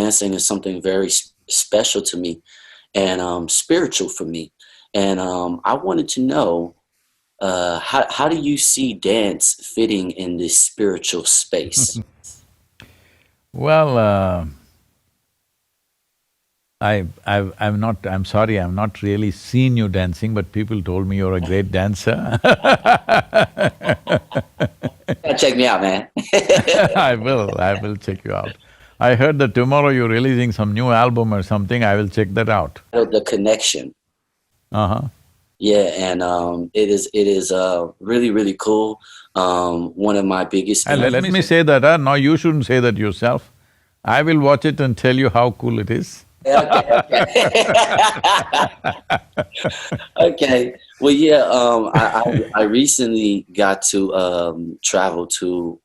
dancing is something very special to me and spiritual for me. And I wanted to know how do you see dance fitting in this spiritual space? Well, I'm sorry, I've not really seen you dancing, but people told me you're a great dancer. Yeah, check me out, man. I will check you out. I heard that tomorrow you're releasing some new album or something, I will check that out. The connection. Uh-huh. Yeah, and it is really really cool. One of my biggest And let me say that, no, you shouldn't say that yourself. I will watch it and tell you how cool it is. okay, okay. Okay. Well, yeah. I recently got to travel to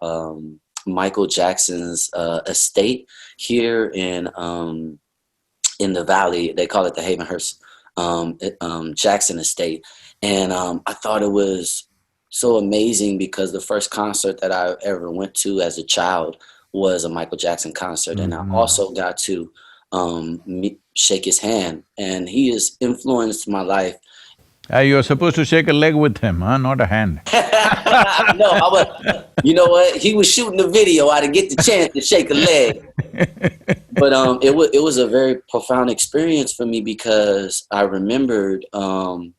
Michael Jackson's estate here in the valley. They call it the Havenhurst Jackson Estate, and I thought it was so amazing because the first concert that I ever went to as a child was a Michael Jackson concert, and I also got to shake his hand, and he has influenced my life. You're supposed to shake a leg with him, huh? Not a hand. No, I was. You know what? He was shooting the video. I didn't get the chance to shake a leg, but it was a very profound experience for me because I remembered how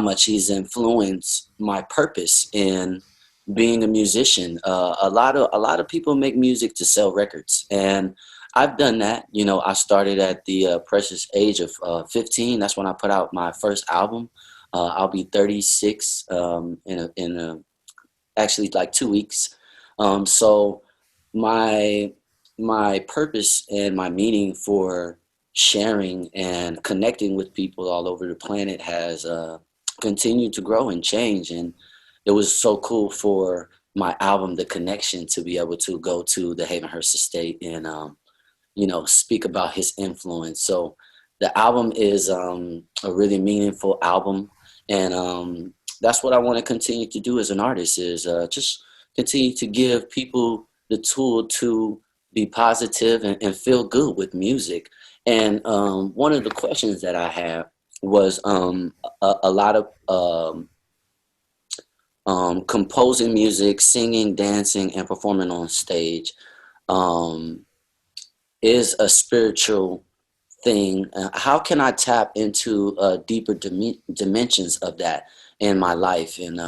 much he's influenced my purpose in being a musician. A lot of people make music to sell records, and I've done that. You know, I started at the precious age of 15. That's when I put out my first album. I'll be 36 in actually like 2 weeks. So my my purpose and my meaning for sharing and connecting with people all over the planet has continued to grow and change. And it was so cool for my album, The Connection, to be able to go to the Havenhurst Estate and speak about his influence. So the album is a really meaningful album, and that's what I want to continue to do as an artist is just continue to give people the tool to be positive and feel good with music. And one of the questions that I had was a lot of composing music, singing, dancing, and performing on stage um, is a spiritual thing. How can I tap into deeper dimensions of that in my life? And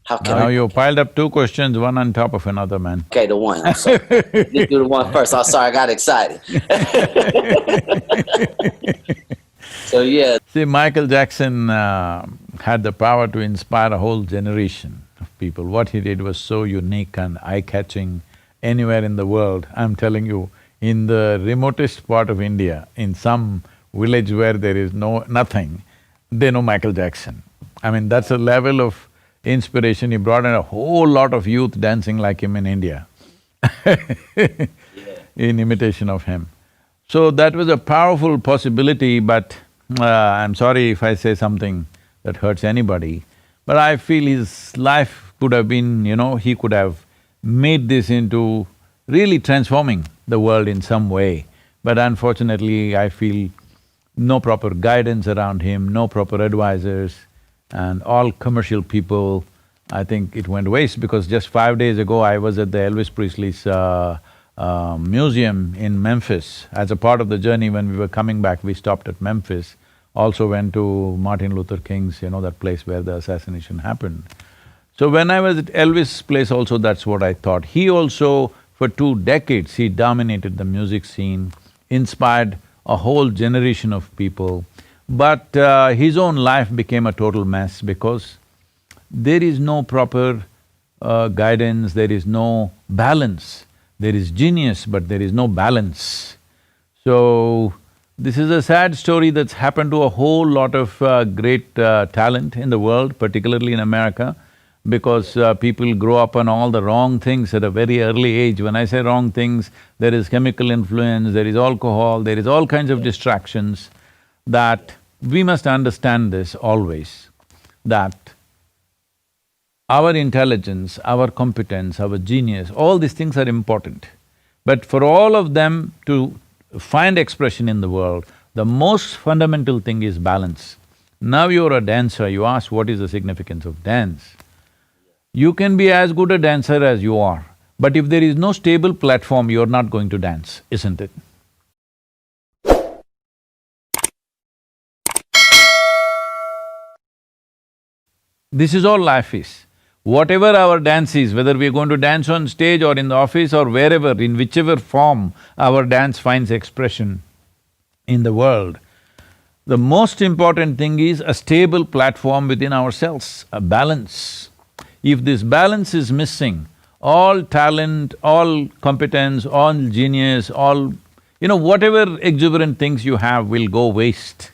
how can Now I? you piled up two questions, one on top of another, man. Okay, the one. I'm sorry. Let's do the one first. I'm sorry, I got excited. So yeah, See, Michael Jackson had the power to inspire a whole generation of people. What he did was so unique and eye-catching anywhere in the world. I'm telling you, in the remotest part of India, in some village where there is nothing, they know Michael Jackson. I mean, that's a level of inspiration. He brought in a whole lot of youth dancing like him in India in imitation of him. So that was a powerful possibility, but I'm sorry if I say something that hurts anybody, but I feel his life could have been, he could have made this into really transforming the world in some way. But unfortunately, I feel no proper guidance around him, no proper advisors, and all commercial people. I think it went waste because just 5 days ago, I was at the Elvis Presley's museum in Memphis. As a part of the journey, when we were coming back, we stopped at Memphis. Also went to Martin Luther King's, that place where the assassination happened. So when I was at Elvis' place also, that's what I thought. He also, for 2 decades, he dominated the music scene, inspired a whole generation of people. But his own life became a total mess because there is no proper guidance, there is no balance. There is genius, but there is no balance. So, this is a sad story that's happened to a whole lot of great talent in the world, particularly in America, because people grow up on all the wrong things at a very early age. When I say wrong things, there is chemical influence, there is alcohol, there is all kinds of distractions that we must understand this always, that our intelligence, our competence, our genius, all these things are important. But for all of them to find expression in the world, the most fundamental thing is balance. Now you're a dancer, you ask what is the significance of dance. You can be as good a dancer as you are, but if there is no stable platform, you're not going to dance, isn't it? This is all life is. Whatever our dance is, whether we're going to dance on stage or in the office or wherever, in whichever form our dance finds expression in the world, the most important thing is a stable platform within ourselves, a balance. If this balance is missing, all talent, all competence, all genius, all… whatever exuberant things you have will go waste.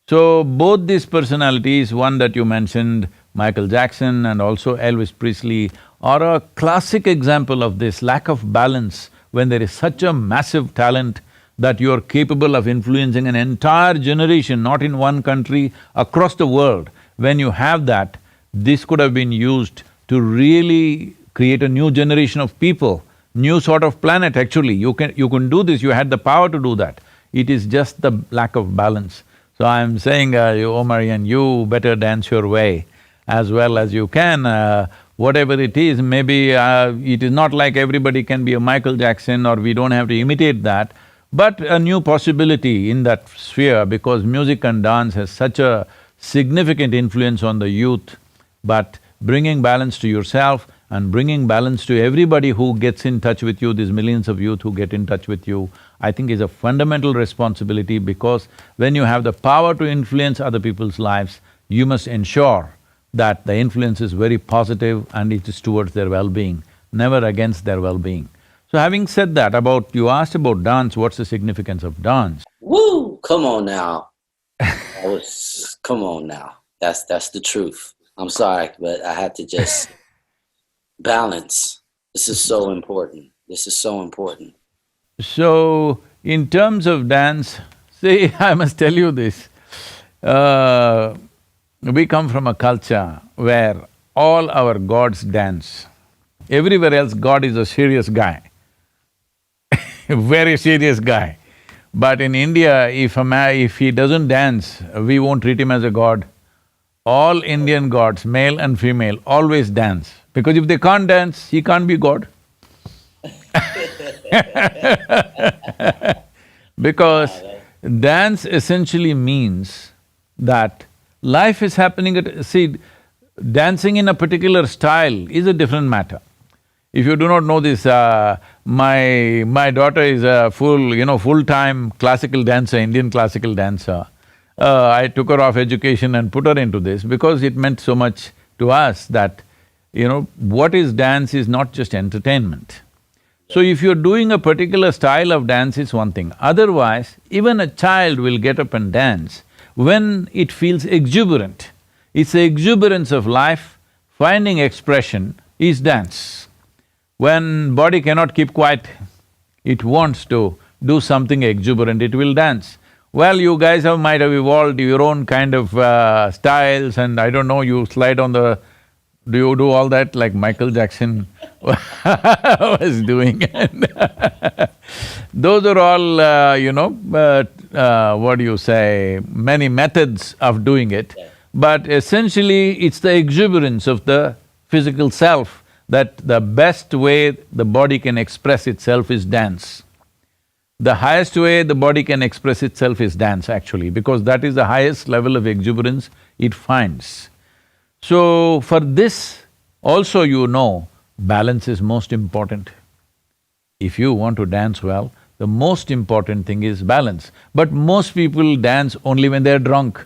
So, both these personalities, one that you mentioned, Michael Jackson and also Elvis Presley, are a classic example of this lack of balance when there is such a massive talent that you are capable of influencing an entire generation, not in one country, across the world. When you have that, this could have been used to really create a new generation of people, new sort of planet actually. You can do this, you had the power to do that. It is just the lack of balance. So I'm saying, Omarion, you better dance your way as well as you can. Whatever it is, maybe it is not like everybody can be a Michael Jackson or we don't have to imitate that, but a new possibility in that sphere because music and dance has such a significant influence on the youth. But bringing balance to yourself and bringing balance to everybody who gets in touch with you, these millions of youth who get in touch with you, I think is a fundamental responsibility because when you have the power to influence other people's lives, you must ensure that the influence is very positive and it is towards their well-being, never against their well-being. So having said that, you asked about dance, what's the significance of dance? Woo! Come on now. Come on now. That's the truth. I'm sorry, but I had to just… balance. This is so important. This is so important. So, in terms of dance, see, I must tell you this, we come from a culture where all our gods dance. Everywhere else, God is a serious guy, a very serious guy. But in India, if he doesn't dance, we won't treat him as a god. All Indian gods, male and female, always dance. Because if they can't dance, he can't be God. Because dance essentially means that life is happening at… See, dancing in a particular style is a different matter. If you do not know this, my daughter is a full-time classical dancer, Indian classical dancer. I took her off education and put her into this because it meant so much to us that what is dance is not just entertainment. So if you're doing a particular style of dance, it's one thing. Otherwise, even a child will get up and dance when it feels exuberant. It's the exuberance of life, finding expression is dance. When body cannot keep quiet, it wants to do something exuberant, it will dance. Well, you guys might have evolved your own kind of styles and I don't know, you slide on the… Do you do all that like Michael Jackson was doing? Those are all, what do you say, many methods of doing it. But essentially, it's the exuberance of the physical self that the best way the body can express itself is dance. The highest way the body can express itself is dance actually, because that is the highest level of exuberance it finds. So, for this also balance is most important. If you want to dance well, the most important thing is balance. But most people dance only when they're drunk.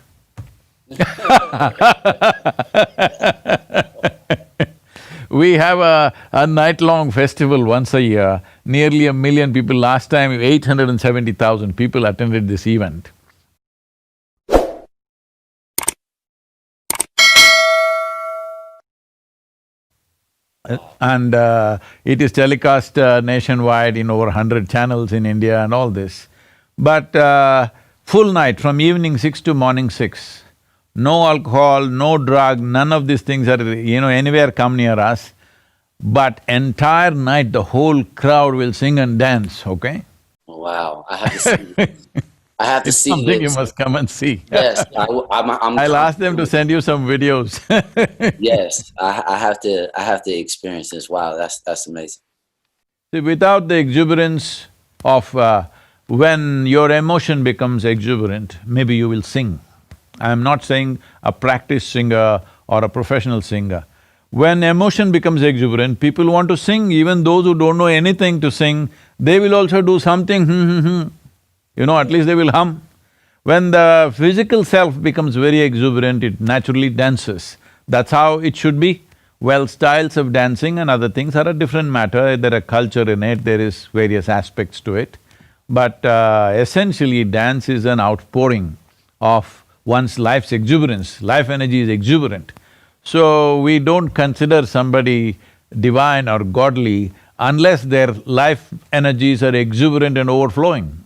We have a night-long festival once a year, nearly 1 million people. Last time, 870,000 people attended this event. And it is telecast nationwide in over 100 channels in India and all this. But full night, from evening 6 to morning 6, no alcohol, no drug, none of these things are, anywhere come near us. but entire night the whole crowd will sing and dance, okay? Wow, I have to see. I have to It's see something you this. must come and see. Yes, I'm I'll ask them to constantly. send you some videos. Yes, I have to. I have to experience this. Wow, that's amazing. See, without the exuberance of when your emotion becomes exuberant, maybe you will sing. I'm not saying a practiced singer or a professional singer. When emotion becomes exuberant, people want to sing, even those who don't know anything to sing, they will also do something, you know, at least they will hum. When the physical self becomes very exuberant, it naturally dances. That's how it should be. Well, styles of dancing and other things are a different matter, there are culture in it, there is various aspects to it. But essentially, dance is an outpouring of one's life's exuberance, life energy is exuberant. So, we don't consider somebody divine or godly unless their life energies are exuberant and overflowing.